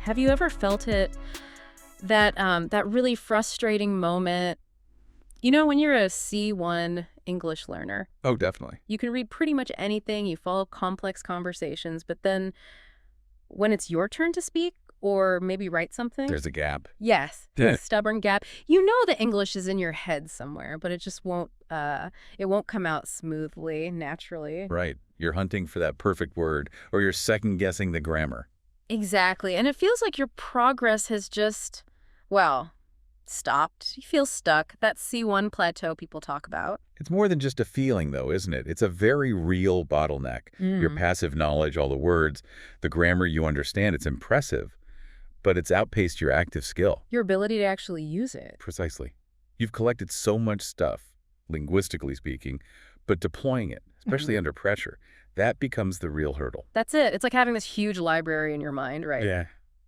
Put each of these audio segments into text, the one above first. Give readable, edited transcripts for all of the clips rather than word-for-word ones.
Have you ever felt it, that really frustrating moment? You know, when you're a C1 English learner, Oh, definitely. you can read pretty much anything, you follow complex conversations, but then when it's your turn to speak or maybe write something, There's a gap. yes, Yeah. a stubborn gap. You know the English is in your head somewhere, but it just won't come out smoothly, naturally. Right. You're hunting for that perfect word, or you're second-guessing the grammar. Exactly. And it feels like your progress has just, well, stopped. You feel stuck. That C1 plateau people talk about. It's more than just a feeling, though, isn't it? It's a very real bottleneck. Your passive knowledge, all the words, the grammar you understand, it's impressive, but it's outpaced your active skill. Your ability to actually use it. Precisely. You've collected so much stuff, linguistically speaking, but deploying it, especially under pressure, that becomes the real hurdle. That's it. It's like having this huge library in your mind, right? Yeah.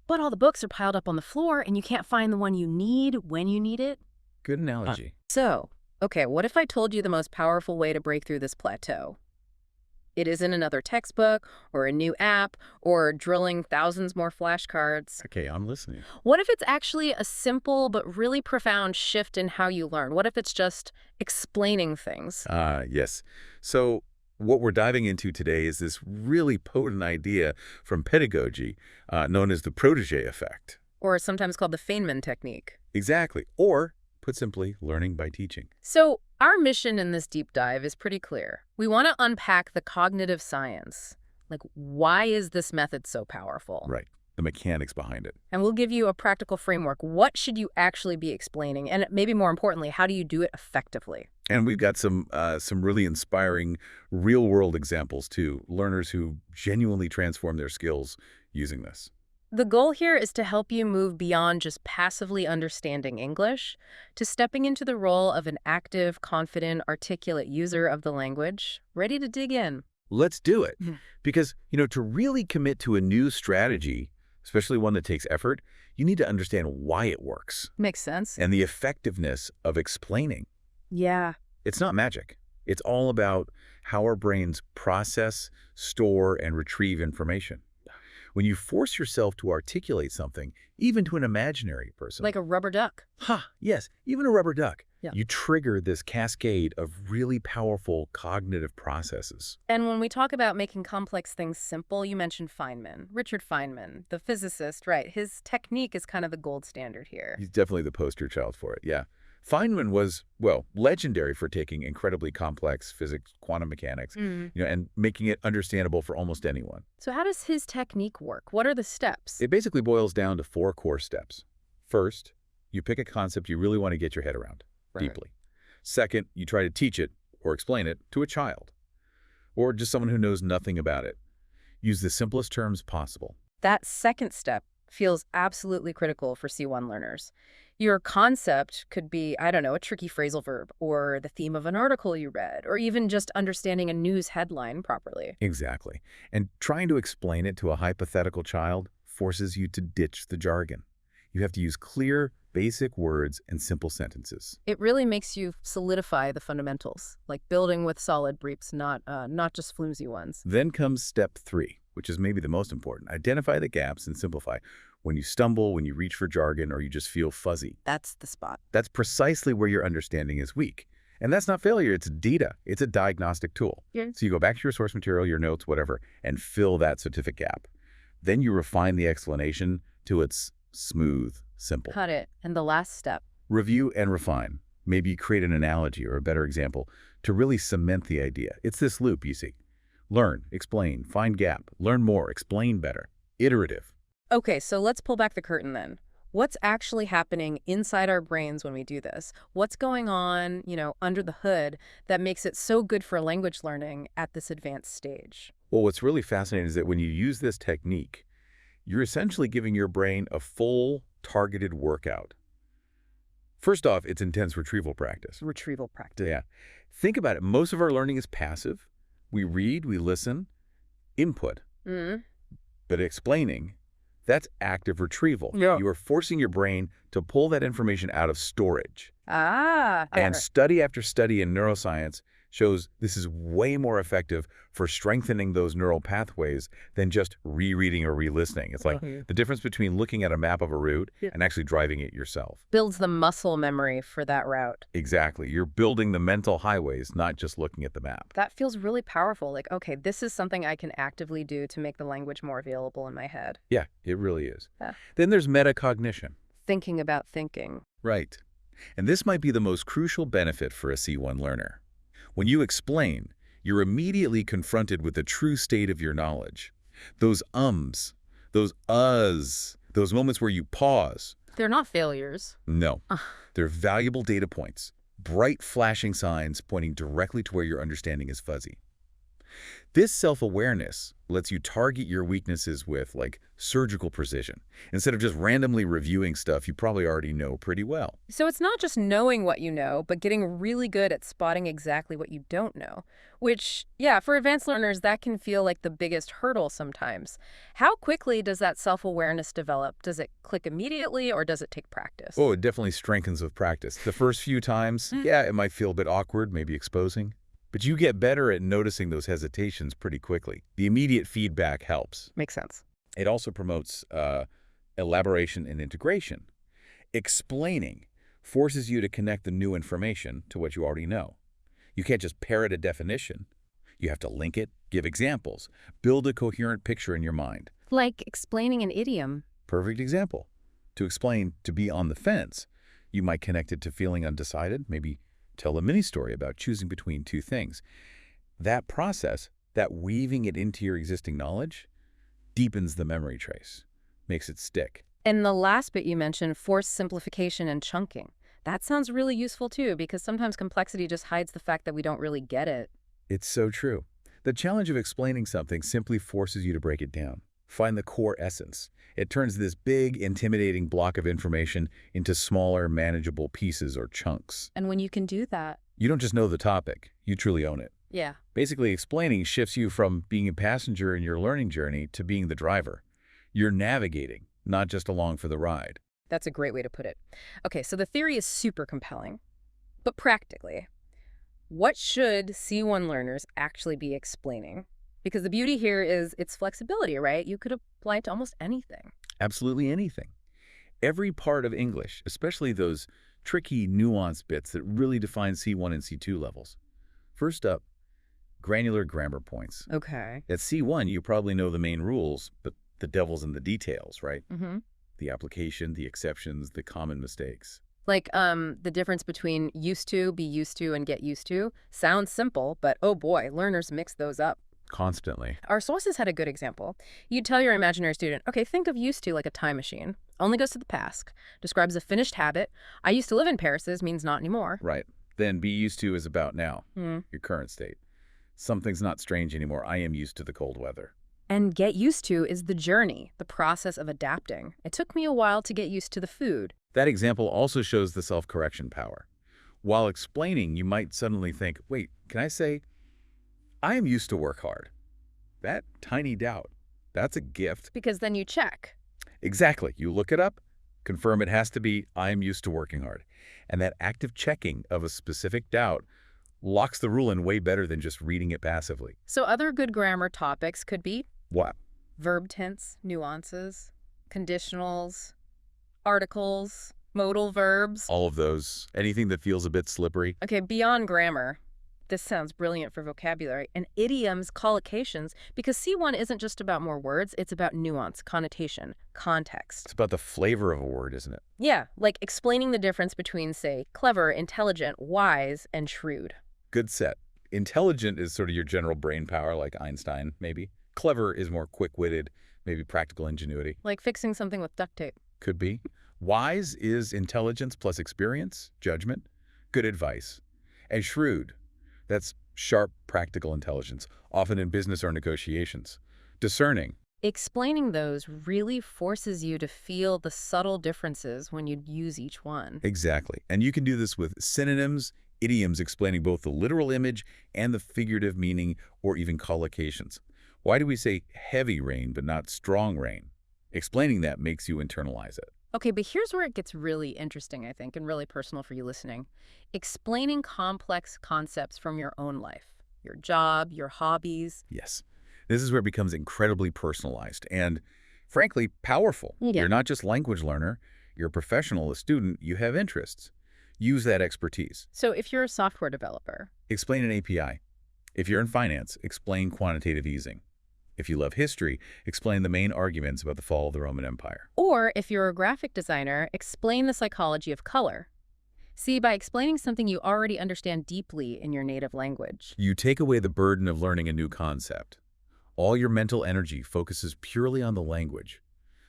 But all the books are piled up on the floor and you can't find the one you need when you need it. Good analogy. So, okay, what if I told you the most powerful way to break through this plateau? It isn't another textbook or a new app or drilling thousands more flashcards. Okay, I'm listening. What if it's actually a simple but really profound shift in how you learn? What if it's just explaining things? Yes. So what we're diving into today is this really potent idea from pedagogy known as the protege effect. Or sometimes called the Feynman technique. Exactly. Or, put simply, learning by teaching. So our mission in this deep dive is pretty clear. We want to unpack the cognitive science. Like, why is this method so powerful? Right. The mechanics behind it. And we'll give you a practical framework. What should you actually be explaining? And maybe more importantly, how do you do it effectively? And we've got some really inspiring real-world examples, too. Learners who genuinely transform their skills using this. The goal here is to help you move beyond just passively understanding English to stepping into the role of an active, confident, articulate user of the language, ready to dig in. Let's do it. Because, to really commit to a new strategy, especially one that takes effort, you need to understand why it works Makes sense. and the effectiveness of explaining. Yeah. It's not magic. It's all about how our brains process, store, and retrieve information. When you force yourself to articulate something, even to an imaginary person. Like a rubber duck. Yes, even a rubber duck. Yeah. You trigger this cascade of really powerful cognitive processes. And when we talk about making complex things simple, you mentioned Feynman, Richard Feynman, the physicist, right? His technique is kind of the gold standard here. He's definitely the poster child for it, yeah. Feynman was, well, legendary for taking incredibly complex physics, quantum mechanics, and making it understandable for almost anyone. So how does his technique work? What are the steps? It basically boils down to 4 core steps. First, you pick a concept you really want to get your head around deeply. Second, you try to teach it or explain it to a child or just someone who knows nothing about it. Use the simplest terms possible. That second step feels absolutely critical for C1 learners. Your concept could be, I don't know, a tricky phrasal verb or the theme of an article you read or even just understanding a news headline properly. Exactly. And trying to explain it to a hypothetical child forces you to ditch the jargon. You have to use clear, basic words and simple sentences. It really makes you solidify the fundamentals, like building with solid briefs, not just flimsy ones. Then comes step 3, which is maybe the most important. Identify the gaps and simplify. When you stumble, when you reach for jargon, or you just feel fuzzy. That's the spot. That's precisely where your understanding is weak. And that's not failure, it's data. It's a diagnostic tool. Yeah. So you go back to your source material, your notes, whatever, and fill that specific gap. Then you refine the explanation to its smooth, simple. Cut it. And the last step. Review and refine. Maybe create an analogy or a better example to really cement the idea. It's this loop, you see. Learn, explain, find gap, learn more, explain better. Iterative. Okay, so let's pull back the curtain then. What's actually happening inside our brains when we do this? What's going on, under the hood that makes it so good for language learning at this advanced stage? Well, what's really fascinating is that when you use this technique, you're essentially giving your brain a full, targeted workout. First off, it's intense retrieval practice. Retrieval practice. Yeah. Think about it. Most of our learning is passive. We read, we listen, input. But explaining, that's active retrieval. Yeah. You are forcing your brain to pull that information out of storage. Ah. And study after study in neuroscience shows this is way more effective for strengthening those neural pathways than just rereading or re-listening. It's like the difference between looking at a map of a route and actually driving it yourself. Builds the muscle memory for that route. Exactly. You're building the mental highways, not just looking at the map. That feels really powerful. Like, okay, this is something I can actively do to make the language more available in my head. Yeah, it really is. Yeah. Then there's metacognition. Thinking about thinking. Right. And this might be the most crucial benefit for a C1 learner. When you explain, you're immediately confronted with the true state of your knowledge. Those ums, those uhs, those moments where you pause. They're not failures. No, they're valuable data points, bright flashing signs pointing directly to where your understanding is fuzzy. This self-awareness lets you target your weaknesses with, like, surgical precision, instead of just randomly reviewing stuff you probably already know pretty well. So it's not just knowing what you know, but getting really good at spotting exactly what you don't know. Which, yeah, for advanced learners, that can feel like the biggest hurdle sometimes. How quickly does that self-awareness develop? Does it click immediately, or does it take practice? Oh, it definitely strengthens with practice. The first few times, yeah, it might feel a bit awkward, maybe exposing. But you get better at noticing those hesitations pretty quickly. The immediate feedback helps. Makes sense. It also promotes elaboration and integration. Explaining forces you to connect the new information to what you already know. You can't just parrot a definition. You have to link it, give examples, build a coherent picture in your mind. Like explaining an idiom. Perfect example. To explain to be on the fence, you might connect it to feeling undecided, maybe tell a mini story about choosing between two things. That process, that weaving it into your existing knowledge, deepens the memory trace, makes it stick. And the last bit you mentioned, forced simplification and chunking. That sounds really useful too, because sometimes complexity just hides the fact that we don't really get it. It's so true. The challenge of explaining something simply forces you to break it down. Find the core essence. It turns this big, intimidating block of information into smaller, manageable pieces or chunks. And when you can do that... You don't just know the topic, you truly own it. Yeah. Basically, explaining shifts you from being a passenger in your learning journey to being the driver. You're navigating, not just along for the ride. That's a great way to put it. Okay, so the theory is super compelling. But practically, what should C1 learners actually be explaining? Because the beauty here is its flexibility, right? You could apply it to almost anything. Absolutely anything. Every part of English, especially those tricky, nuanced bits that really define C1 and C2 levels. First up, granular grammar points. Okay. At C1, you probably know the main rules, but the devil's in the details, right? Mm-hmm. The application, the exceptions, the common mistakes. Like the difference between used to, be used to, and get used to sounds simple, but oh boy, learners mix those up. Constantly. Our sources had a good example. You'd tell your imaginary student, okay, think of used to like a time machine. Only goes to the past. Describes a finished habit. I used to live in Paris means not anymore. Right. Then be used to is about now, your current state. Something's not strange anymore. I am used to the cold weather. And get used to is the journey, the process of adapting. It took me a while to get used to the food. That example also shows the self-correction power. While explaining, you might suddenly think, wait, can I say, I am used to work hard? That tiny doubt, that's a gift. Because then you check. Exactly. You look it up, confirm it has to be, I am used to working hard. And that active checking of a specific doubt locks the rule in way better than just reading it passively. So other good grammar topics could be What? verb tense, nuances, conditionals, articles, modal verbs. All of those. Anything that feels a bit slippery. Okay, beyond grammar. This sounds brilliant for vocabulary. And idioms, collocations, because C1 isn't just about more words, it's about nuance, connotation, context. It's about the flavor of a word, isn't it? Yeah, like explaining the difference between, say, clever, intelligent, wise, and shrewd. Good set. Intelligent is sort of your general brain power, like Einstein, maybe. Clever is more quick-witted, maybe practical ingenuity. Like fixing something with duct tape. Could be. Wise is intelligence plus experience, judgment, good advice. And shrewd, that's sharp, practical intelligence, often in business or negotiations. Discerning. Explaining those really forces you to feel the subtle differences when you use each one. Exactly. And you can do this with synonyms, idioms explaining both the literal image and the figurative meaning, or even collocations. Why do we say heavy rain but not strong rain? Explaining that makes you internalize it. Okay, but here's where it gets really interesting, I think, and really personal for you listening. Explaining complex concepts from your own life, your job, your hobbies. Yes. This is where it becomes incredibly personalized and, frankly, powerful. Yeah. You're not just language learner. You're a professional, a student. You have interests. Use that expertise. So if you're a software developer, Explain an API. If you're in finance, explain quantitative easing. If you love history, explain the main arguments about the fall of the Roman Empire. or if you're a graphic designer, explain the psychology of color. See, by explaining something you already understand deeply in your native language. You take away the burden of learning a new concept. All your mental energy focuses purely on the language,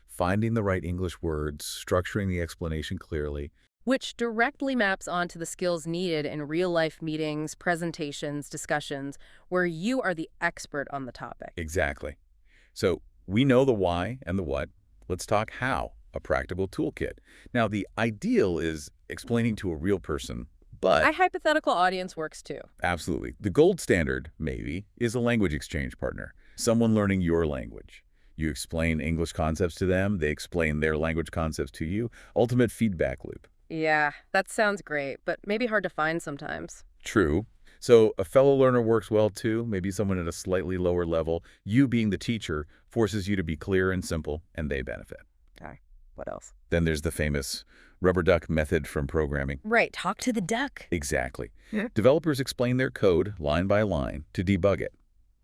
finding the right English words, structuring the explanation clearly. Which directly maps onto the skills needed in real-life meetings, presentations, discussions, where you are the expert on the topic. Exactly. So we know the why and the what. Let's talk how, a practical toolkit. Now, the ideal is explaining to a real person, but A hypothetical audience works too. absolutely. The gold standard, maybe, is a language exchange partner, someone learning your language. You explain English concepts to them, they explain their language concepts to you. Ultimate feedback loop. Yeah, that sounds great, but maybe hard to find sometimes. True. So a fellow learner works well too, maybe someone at a slightly lower level. You being the teacher forces you to be clear and simple, and they benefit. Okay, what else? Then there's the famous rubber duck method from programming. Right, talk to the duck. Exactly. Yeah. Developers explain their code line by line to debug it.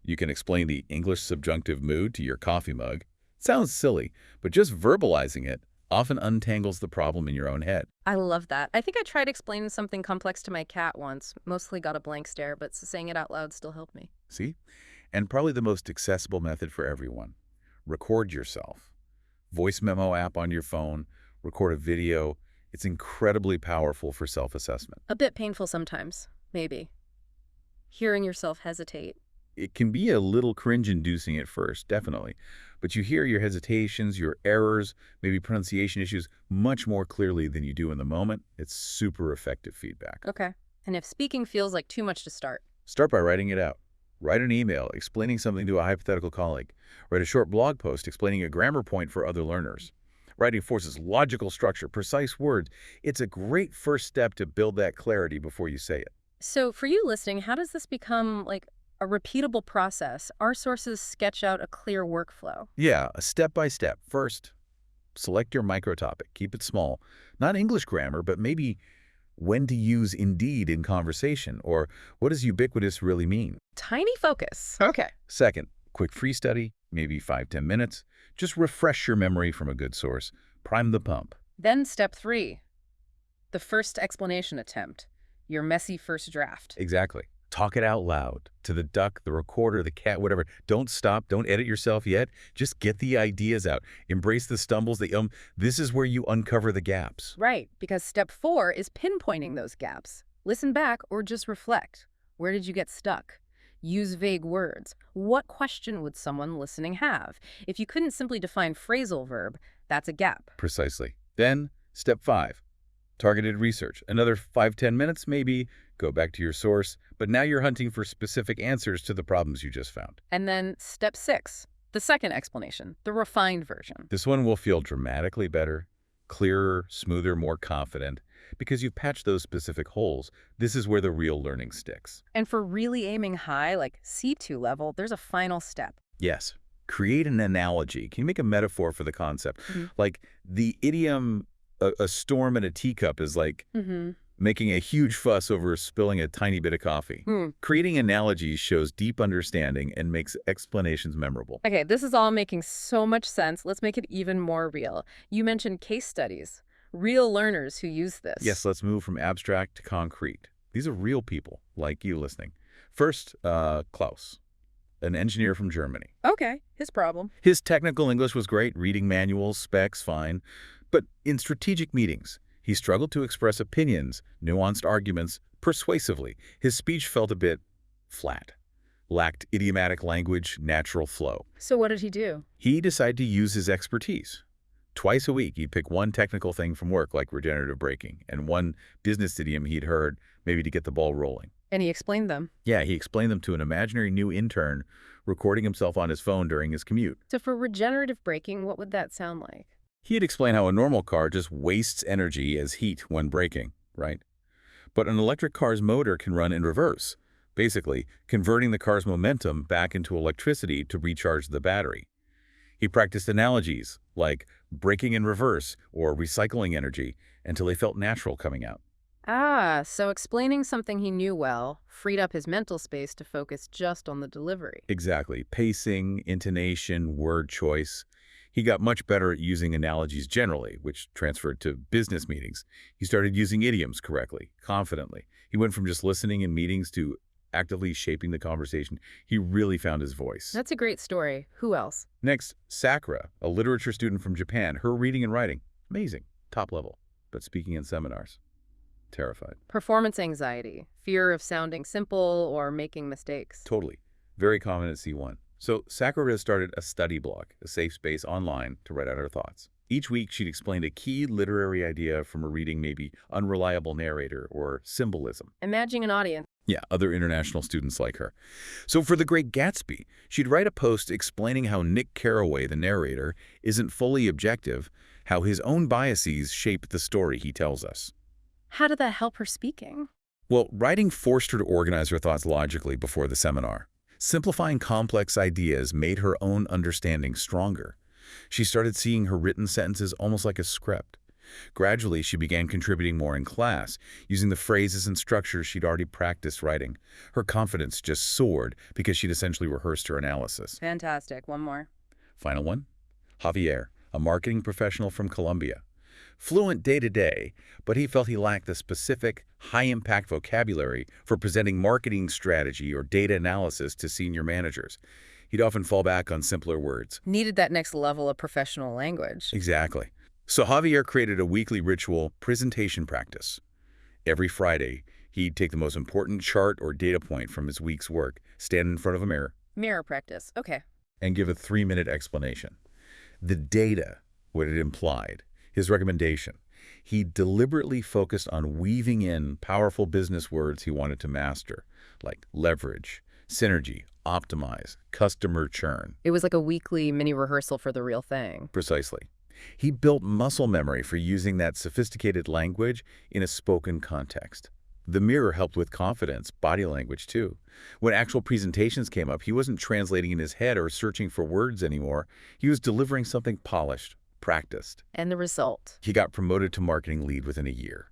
You can explain the English subjunctive mood to your coffee mug. Sounds silly, but just verbalizing it often untangles the problem in your own head. I love that. I think I tried explaining something complex to my cat once. Mostly got a blank stare, but saying it out loud still helped me. See? And probably the most accessible method for everyone. Record yourself. Voice memo app on your phone, record a video. It's incredibly powerful for self-assessment. A bit painful sometimes, maybe. Hearing yourself hesitate. It can be a little cringe-inducing at first, definitely. But you hear your hesitations, your errors, maybe pronunciation issues much more clearly than you do in the moment. It's super effective feedback. Okay. And if speaking feels like too much to start? Start by writing it out. Write an email explaining something to a hypothetical colleague. Write a short blog post explaining a grammar point for other learners. Writing forces logical structure, precise words. It's a great first step to build that clarity before you say it. So for you listening, how does this become like a repeatable process? Our sources sketch out a clear workflow. Yeah, a step-by-step. First, select your micro-topic. Keep it small. Not English grammar, but maybe when to use indeed in conversation, or what does ubiquitous really mean? Tiny focus. Okay. Second, quick free study, maybe 5–10 minutes. Just refresh your memory from a good source. Prime the pump. Then step 3, the first explanation attempt, your messy first draft. Exactly. Talk it out loud to the duck, the recorder, the cat, whatever. Don't stop. Don't edit yourself yet. Just get the ideas out. Embrace the stumbles. This is where you uncover the gaps. Right, because step 4 is pinpointing those gaps. Listen back or just reflect. Where did you get stuck? Use vague words. What question would someone listening have? If you couldn't simply define phrasal verb, that's a gap. Precisely. Then, step 5, targeted research. Another 5–10 minutes, maybe. Go back to your source. But now you're hunting for specific answers to the problems you just found. And then step 6, the second explanation, the refined version. This one will feel dramatically better, clearer, smoother, more confident. Because you've patched those specific holes, this is where the real learning sticks. And for really aiming high, like C2 level, there's a final step. Yes. Create an analogy. Can you make a metaphor for the concept? Like the idiom, a storm in a teacup is like making a huge fuss over spilling a tiny bit of coffee. Creating analogies shows deep understanding and makes explanations memorable. Okay, this is all making so much sense. Let's make it even more real. You mentioned case studies, real learners who use this. Yes, let's move from abstract to concrete. These are real people like you listening. First, Klaus, an engineer from Germany. Okay, his problem. His technical English was great, reading manuals, specs, fine. But in strategic meetings, he struggled to express opinions, nuanced arguments, persuasively. His speech felt a bit flat, lacked idiomatic language, natural flow. So what did he do? He decided to use his expertise. Twice a week, he'd pick one technical thing from work, like regenerative braking, and one business idiom he'd heard, maybe to get the ball rolling. And he explained them. Yeah, he explained them to an imaginary new intern, recording himself on his phone during his commute. So for regenerative braking, what would that sound like? He'd explain how a normal car just wastes energy as heat when braking, right? But an electric car's motor can run in reverse, basically converting the car's momentum back into electricity to recharge the battery. He practiced analogies like braking in reverse or recycling energy until they felt natural coming out. Ah, so explaining something he knew well freed up his mental space to focus just on the delivery. Exactly. Pacing, intonation, word choice. He got much better at using analogies generally, which transferred to business meetings. He started using idioms correctly, confidently. He went from just listening in meetings to actively shaping the conversation. He really found his voice. That's a great story. Who else? Next, Sakura, a literature student from Japan. Her reading and writing, amazing, top level. But speaking in seminars, terrified. Performance anxiety, fear of sounding simple or making mistakes. Totally. Very common at C1. So Sakura started a study blog, a safe space online to write out her thoughts. Each week, she'd explain a key literary idea from a reading, maybe unreliable narrator or symbolism. Imagine an audience. Yeah, other international students like her. So for The Great Gatsby, she'd write a post explaining how Nick Carraway, the narrator, isn't fully objective, how his own biases shape the story he tells us. How did that help her speaking? Well, writing forced her to organize her thoughts logically before the seminar. Simplifying complex ideas made her own understanding stronger. She started seeing her written sentences almost like a script. Gradually, she began contributing more in class, using the phrases and structures she'd already practiced writing. Her confidence just soared because she'd essentially rehearsed her analysis. Fantastic. One more. Final one, Javier, a marketing professional from Colombia. Fluent day-to-day, but he felt he lacked the specific, high-impact vocabulary for presenting marketing strategy or data analysis to senior managers. He'd often fall back on simpler words. Needed that next level of professional language. Exactly. So Javier created a weekly ritual presentation practice. Every Friday, he'd take the most important chart or data point from his week's work, stand in front of a mirror, Mirror practice. Okay. and give a 3-minute explanation. The data, what it implied, his recommendation. He deliberately focused on weaving in powerful business words he wanted to master, like leverage, synergy, optimize, customer churn. It was like a weekly mini rehearsal for the real thing. Precisely. He built muscle memory for using that sophisticated language in a spoken context. The mirror helped with confidence, body language too. When actual presentations came up, he wasn't translating in his head or searching for words anymore. He was delivering something polished, practiced. And the result? He got promoted to marketing lead within a year.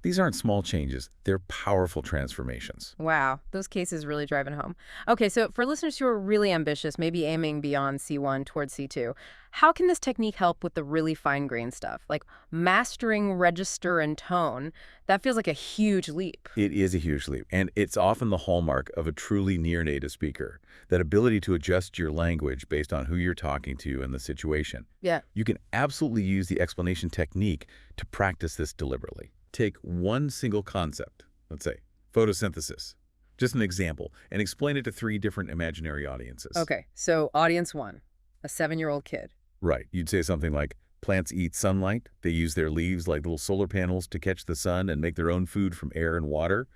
These aren't small changes. They're powerful transformations. Wow, those cases really driving home. Okay, so for listeners who are really ambitious, maybe aiming beyond C1 towards C2, how can this technique help with the really fine-grained stuff? Like mastering register and tone, that feels like a huge leap. It is a huge leap, and it's often the hallmark of a truly near-native speaker, that ability to adjust your language based on who you're talking to and the situation. Yeah. You can absolutely use the explanation technique to practice this deliberately. Take one single concept, let's say photosynthesis, just an example, and explain it to 3 different imaginary audiences. Okay, so audience 1, a 7-year-old kid. Right. You'd say something like, plants eat sunlight. They use their leaves like little solar panels to catch the sun and make their own food from air and water.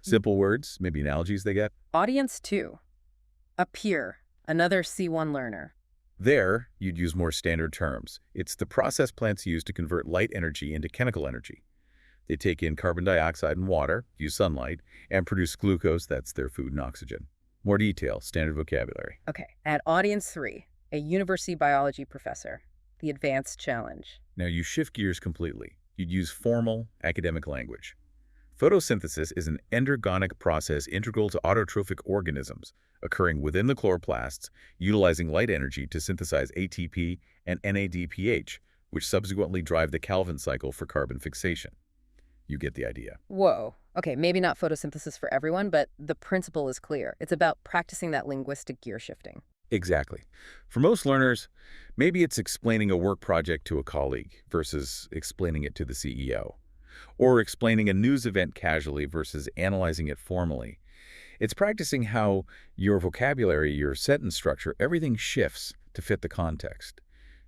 Simple words, maybe analogies they get. Audience 2, a peer, another C1 learner. There, you'd use more standard terms. It's the process plants use to convert light energy into chemical energy. They take in carbon dioxide and water, use sunlight, and produce glucose, that's their food, and oxygen. More detail, standard vocabulary. Okay, at audience 3, a university biology professor, the advanced challenge. Now you shift gears completely. You'd use formal, academic language. Photosynthesis is an endergonic process integral to autotrophic organisms, occurring within the chloroplasts, utilizing light energy to synthesize ATP and NADPH, which subsequently drive the Calvin cycle for carbon fixation. You get the idea. Whoa. Okay, maybe not photosynthesis for everyone, but the principle is clear. It's about practicing that linguistic gear shifting. Exactly. For most learners, maybe it's explaining a work project to a colleague versus explaining it to the CEO, or explaining a news event casually versus analyzing it formally. It's practicing how your vocabulary, your sentence structure, everything shifts to fit the context.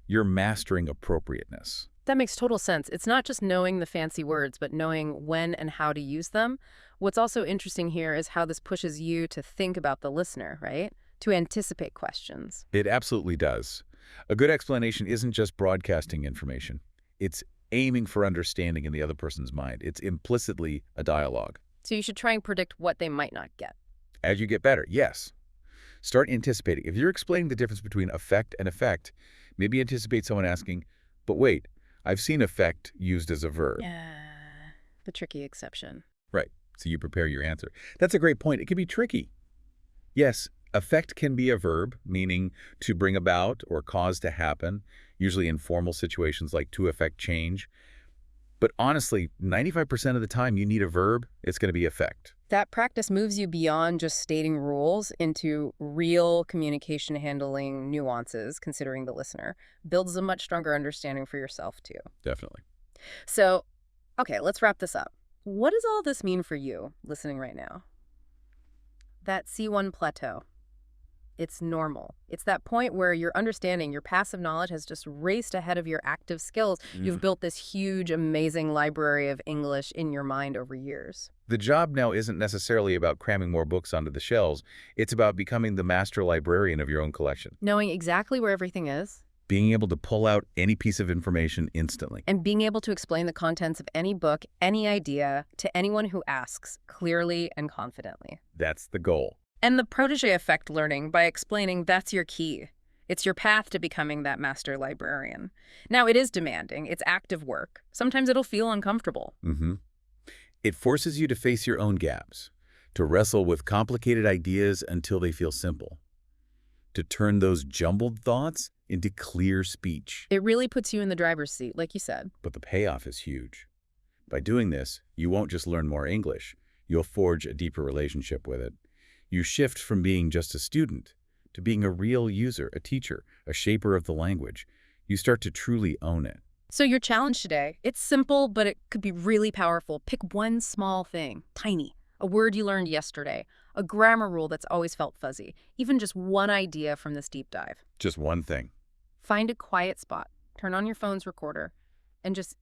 You're mastering appropriateness. That makes total sense. It's not just knowing the fancy words, but knowing when and how to use them. What's also interesting here is how this pushes you to think about the listener, right? To anticipate questions. It absolutely does. A good explanation isn't just broadcasting information. It's aiming for understanding in the other person's mind. It's implicitly a dialogue. So you should try and predict what they might not get. As you get better, yes. Start anticipating. If you're explaining the difference between affect and effect, maybe anticipate someone asking, but wait, I've seen affect used as a verb. Yeah, the tricky exception. Right. So you prepare your answer. That's a great point. It can be tricky. Yes, affect can be a verb, meaning to bring about or cause to happen, usually in formal situations like to affect change. But honestly, 95% of the time you need a verb, it's going to be affect. That practice moves you beyond just stating rules into real communication handling nuances, considering the listener. Builds a much stronger understanding for yourself, too. Definitely. So, okay, let's wrap this up. What does all this mean for you, listening right now? That C1 plateau. It's normal. It's that point where your understanding, your passive knowledge has just raced ahead of your active skills. You've built this huge, amazing library of English in your mind over years. The job now isn't necessarily about cramming more books onto the shelves. It's about becoming the master librarian of your own collection. Knowing exactly where everything is. Being able to pull out any piece of information instantly. And being able to explain the contents of any book, any idea, to anyone who asks, clearly and confidently. That's the goal. And the protege effect learning by explaining that's your key. It's your path to becoming that master librarian. Now, it is demanding. It's active work. Sometimes it'll feel uncomfortable. It forces you to face your own gaps, to wrestle with complicated ideas until they feel simple, to turn those jumbled thoughts into clear speech. It really puts you in the driver's seat, like you said. But the payoff is huge. By doing this, you won't just learn more English. You'll forge a deeper relationship with it. You shift from being just a student to being a real user, a teacher, a shaper of the language. You start to truly own it. So your challenge today, it's simple, but it could be really powerful. Pick one small thing, tiny, a word you learned yesterday, a grammar rule that's always felt fuzzy, even just one idea from this deep dive. Just one thing. Find a quiet spot, turn on your phone's recorder, and just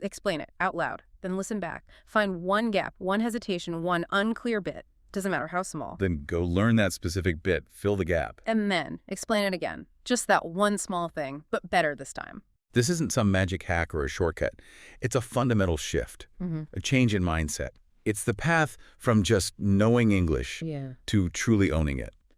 explain it out loud. Then listen back. Find one gap, one hesitation, one unclear bit. Doesn't matter how small. Then go learn that specific bit, fill the gap. And then explain it again. Just that one small thing, but better this time. This isn't some magic hack or a shortcut. It's a fundamental shift, a change in mindset. It's the path from just knowing English to truly owning it.